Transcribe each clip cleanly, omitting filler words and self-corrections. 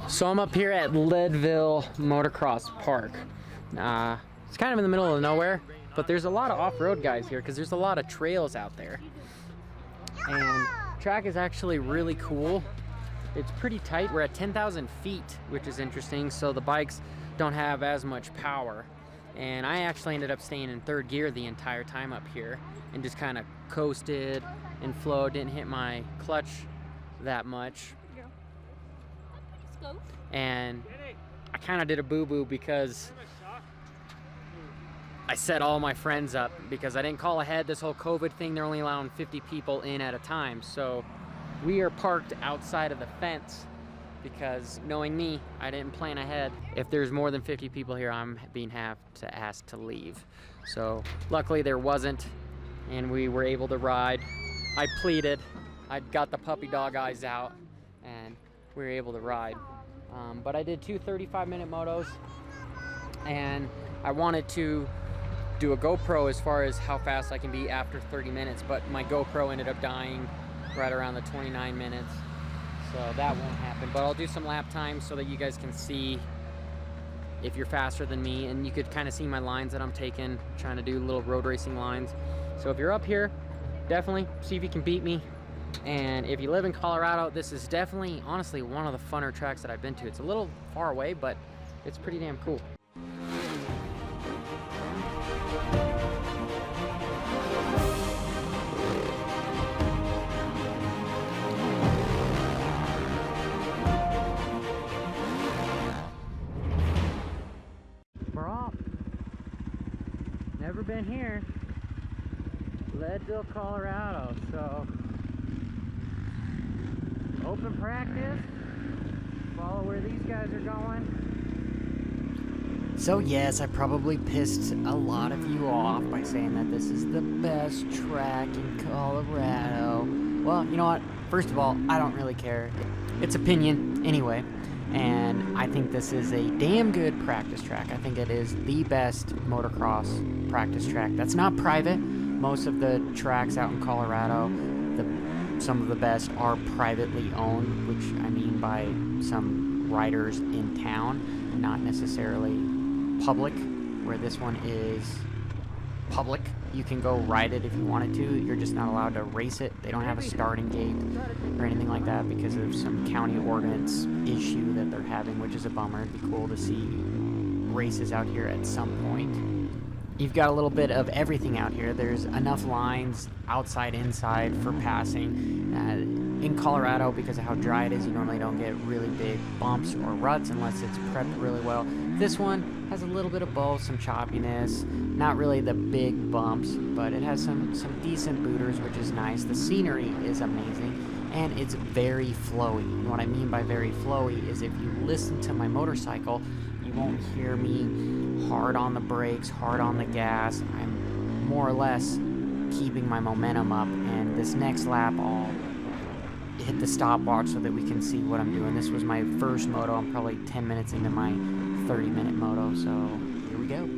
So I'm up here at LeadVille Motocross Park. It's kind of in the middle of nowhere, but there's a lot of off-road guys here because there's a lot of trails out there. And track is actually really cool. It's pretty tight. We're at 10,000 feet, which is interesting, so the bikes don't have as much power. And I actually ended up staying in third gear the entire time up here and just kind of coasted and flowed, didn't hit my clutch that much. And I kind of did a boo-boo because I set all my friends up because I didn't call ahead. This whole COVID thing, they're only allowing 50 people in at a time. So we are parked outside of the fence because, knowing me, I didn't plan ahead. If there's more than 50 people here, I'm being asked to leave. So luckily there wasn't, and we were able to ride. I pleaded. I got the puppy dog eyes out, and we were able to ride. But I did two 35-minute motos, and I wanted to do a GoPro as far as how fast I can be after 30 minutes, but my GoPro ended up dying right around the 29 minutes, so that won't happen. But I'll do some lap times so that you guys can see if you're faster than me, and you could kind of see my lines that I'm taking, trying to do little road racing lines. So if you're up here, definitely see if you can beat me. And if you live in Colorado, this is definitely, honestly, one of the funner tracks that I've been to. It's a little far away, but it's pretty damn cool. We're off. Never been here. LeadVille, Colorado. So open practice, follow where these guys are going. So yes, I probably pissed a lot of you off by saying that this is the best track in Colorado. Well, you know what? First of all, I don't really care. It's opinion anyway, and I think this is a damn good practice track. I think it is the best motocross practice track that's not private. Most of the tracks out in Colorado, some of the best are privately owned, which I mean by some riders in town, not necessarily public, where this one is public. You can go ride it if you wanted to, you're just not allowed to race it. They don't have a starting gate or anything like that because of some county ordinance issue that they're having, which is a bummer. It'd be cool to see races out here at some point. You've got a little bit of everything out here. There's enough lines outside, inside for passing. In Colorado, because of how dry it is, you normally don't get really big bumps or ruts unless it's prepped really well. This one has a little bit of both, some choppiness, not really the big bumps, but it has some decent booters, which is nice. The scenery is amazing, and it's very flowy. And what I mean by very flowy is if you listen to my motorcycle, you won't hear me hard on the brakes, hard on the gas. I'm more or less keeping my momentum up, and this next lap I'll hit the stopwatch so that we can see what I'm doing. This was my first moto. I'm probably 10 minutes into my 30-minute moto, so here we go.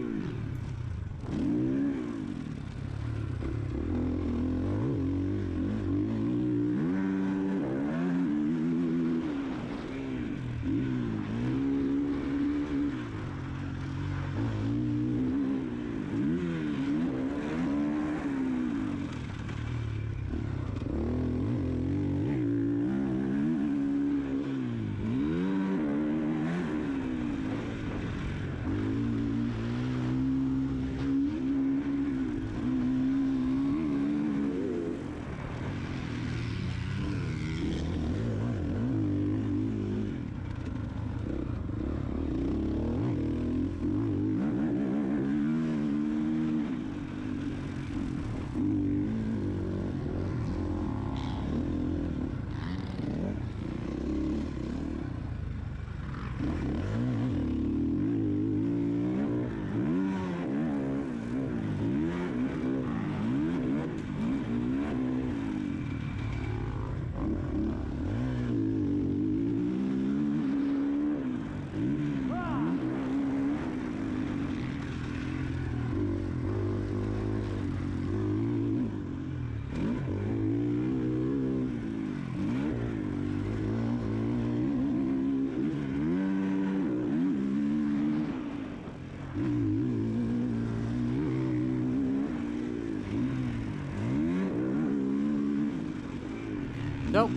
Nope,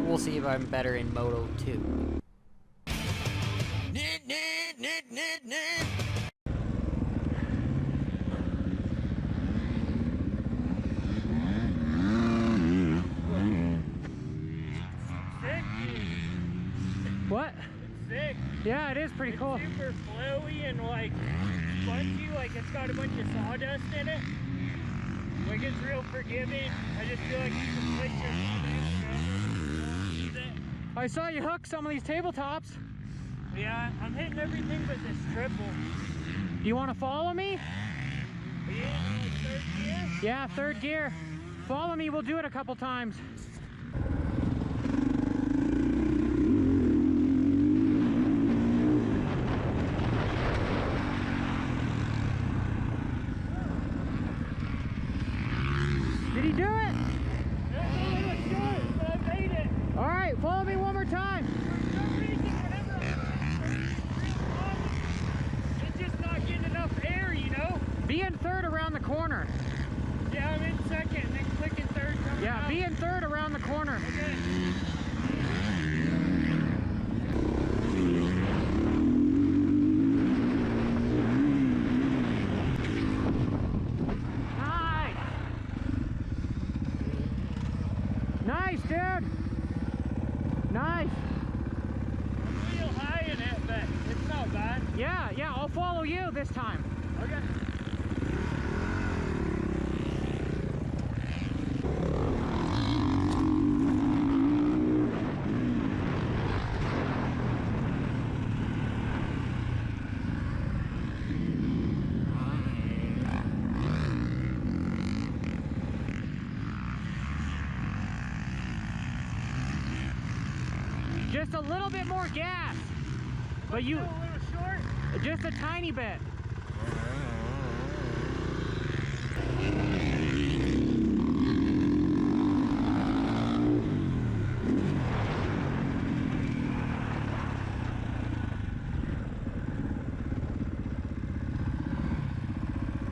we'll see if I'm better in Moto 2. What? It's sick. Yeah, it is pretty cool. It's super flowy and like spongy, like it's got a bunch of sawdust in it. Like it's real forgiving. I just feel like you can place your thing. I saw you hook some of these tabletops. Yeah, I'm hitting everything but this triple. You want to follow me? Yeah, third gear? Yeah, third gear. Follow me, we'll do it a couple times. Did he do it? Yeah, it was good, but I made it. All right, follow me one more time. For some reason, whenever it's just not getting enough air, you know? Be in third around the corner. Yeah, I'm in second, and then clicking third coming Yeah, out. be in third around the corner. Okay. Nice, dude. Nice. I'm real high in it, but it's not bad. Yeah, I'll follow you this time. Okay. Just a little bit more gas. But you, A little short. just a tiny bit.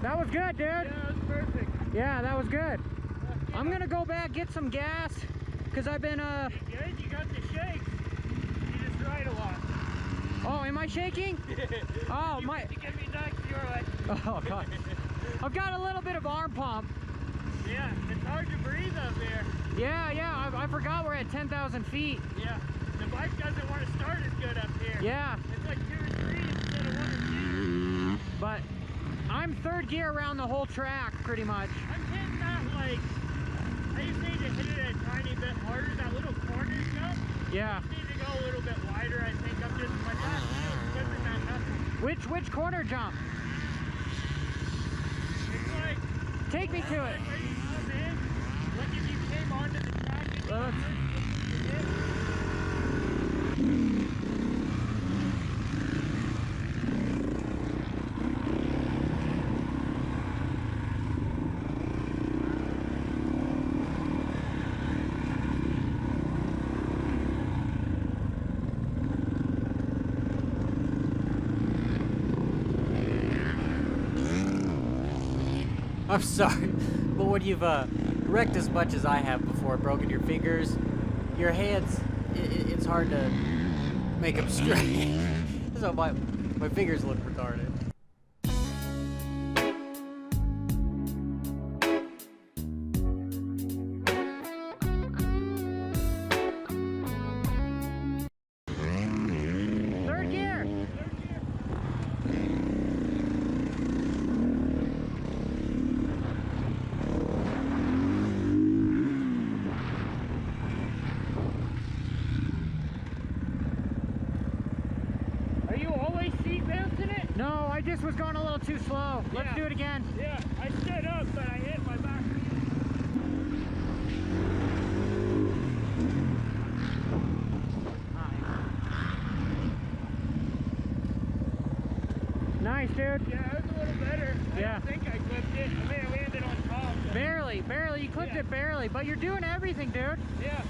That was good, dude. Yeah, that's perfect. Yeah, that was good. I'm gonna go back, get some gas, because I've been, You good? You got the shakes. You just ride a lot. Oh, am I shaking? Oh, You my, to give me nuts, you're like, oh, God. I've got a little bit of arm pump. yeah, it's hard to breathe up there. Yeah, I forgot we're at 10,000 feet. Yeah, the bike doesn't want to start as good up here. Yeah, It's like 2 or 3 instead of 1 or 2. but I'm third gear around the whole track, pretty much. I'm hitting that like, I just need to hit it a tiny bit harder, that little corner jump. Yeah. I just need to go a little bit wider, I think. I'm just, my last feels flipping that knuckle. Which corner jump? It's like, Take me to it. like where you come in, like if you came onto the track and you Let's- hit. I'm sorry, but when you've wrecked as much as I have before, broken your fingers, your hands, it's hard to make them straight. So my fingers look retarded. Third gear. Are you always seat bouncing it? No, I just was going a little too slow. Let's Yeah. do it again. Yeah, I stood up, but I hit my back. Nice, dude. Yeah, it was a little better. Yeah. I don't think I clipped it. I mean, I landed on top. So. Barely. You clipped Yeah. it barely, but you're doing everything, dude. Yeah.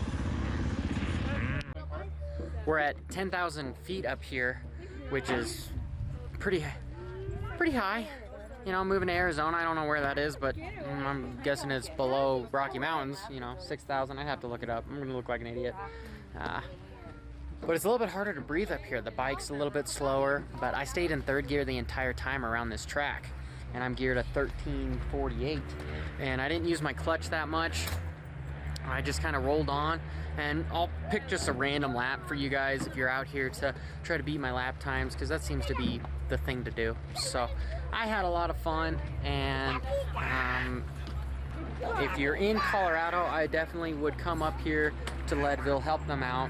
We're at 10,000 feet up here, which is pretty high. you know, moving to Arizona. I don't know where that is, but I'm guessing it's below Rocky Mountains, you know, 6,000. I'd have to look it up. I'm gonna look like an idiot. But it's a little bit harder to breathe up here. The bike's a little bit slower, but I stayed in third gear the entire time around this track, and I'm geared at 1348, and I didn't use my clutch that much. I just kind of rolled on, and I'll pick just a random lap for you guys if you're out here to try to beat my lap times, because that seems to be the thing to do. So I had a lot of fun, and if you're in Colorado, I definitely would come up here to LeadVille, help them out.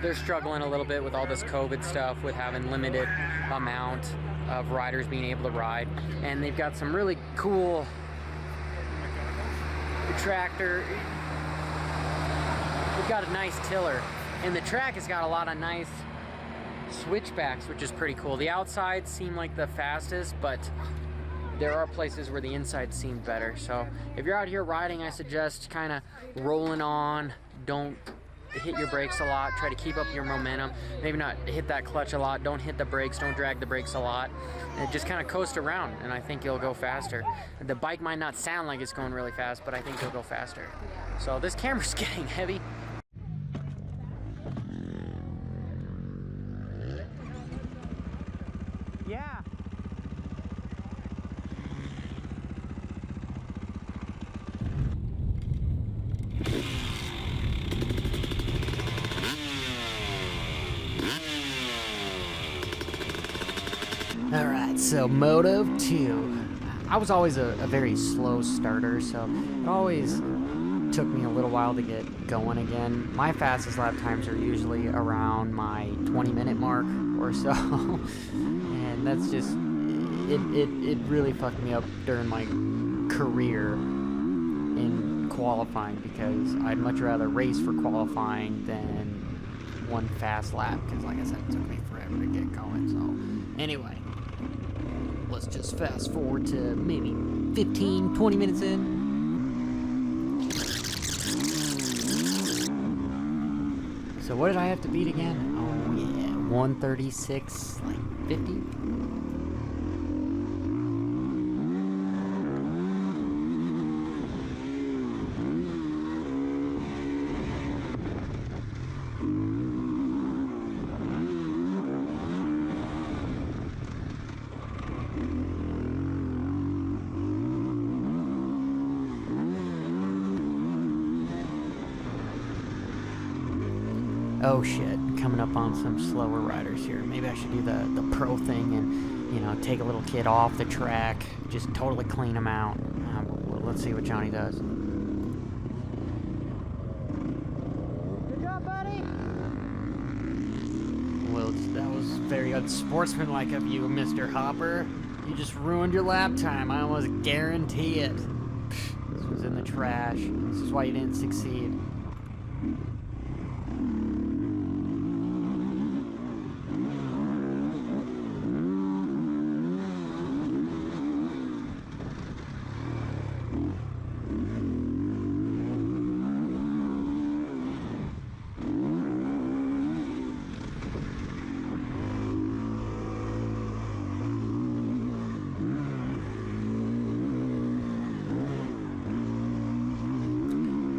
They're struggling a little bit with all this COVID stuff, with having limited amount of riders being able to ride, and they've got some really cool tractor. We've got a nice tiller, and the track has got a lot of nice switchbacks, which is pretty cool. The outsides seem like the fastest, but there are places where the insides seem better. So if you're out here riding, I suggest kind of rolling on. Don't hit your brakes a lot. Try to keep up your momentum. Maybe not hit that clutch a lot. Don't hit the brakes. Don't drag the brakes a lot. And just kind of coast around, and I think you'll go faster. The bike might not sound like it's going really fast, but I think you'll go faster. So this camera's getting heavy. Yeah. Alright, so Moto 2. I was always a very slow starter, so it always took me a little while to get going again. My fastest lap times are usually around my 20-minute mark or so. And that's just, it really fucked me up during my career in qualifying, because I'd much rather race for qualifying than one fast lap, because like I said, it took me forever to get going. So anyway, let's just fast forward to maybe 15-20 minutes in. So what did I have to beat again? Oh yeah, 136, like 50? Oh shit, coming up on some slower riders here. Maybe I should do the pro thing and, you know, take a little kid off the track, just totally clean him out. Well, let's see what Johnny does. Good job, buddy! Well, that was very unsportsmanlike of you, Mr. Hopper. You just ruined your lap time, I almost guarantee it. This was in the trash. This is why you didn't succeed.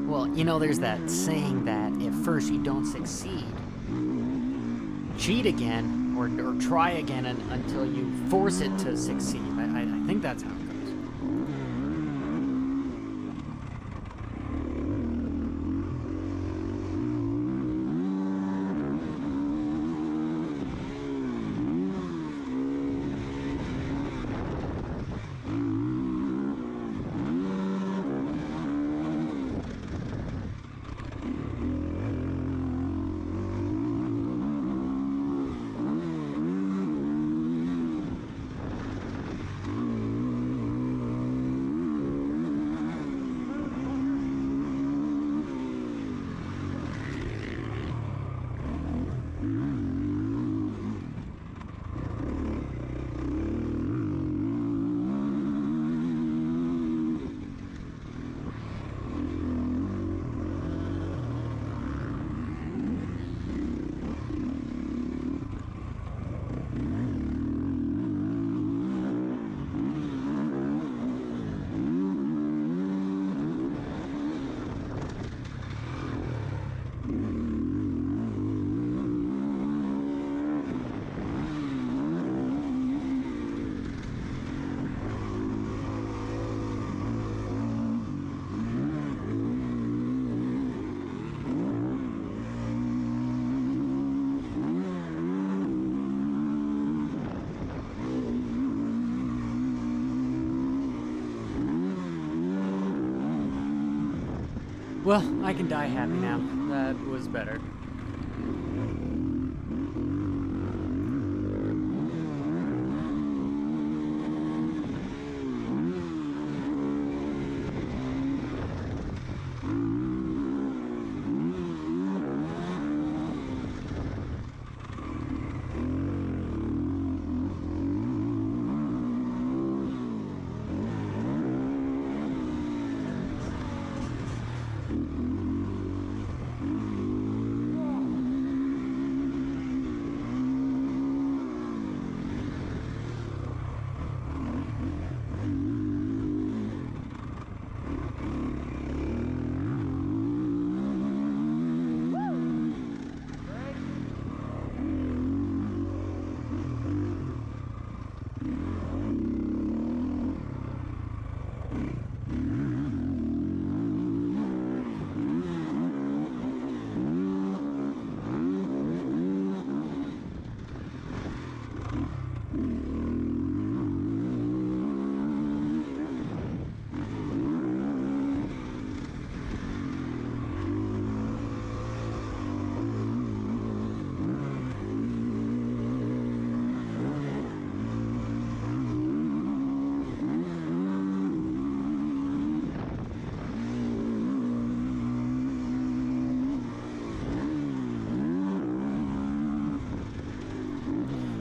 Well, you know, there's that saying that if first you don't succeed, cheat again or try again until you force it to succeed. I think that's how it goes. Well, I can die happy now. That was better.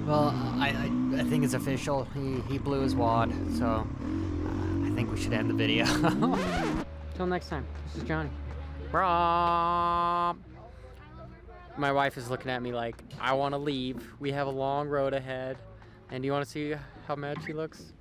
Well, I think it's official. He blew his wad, so I think we should end the video. Till next time, this is Johnny. Brom. My wife is looking at me like, I want to leave. We have a long road ahead. And do you want to see how mad she looks?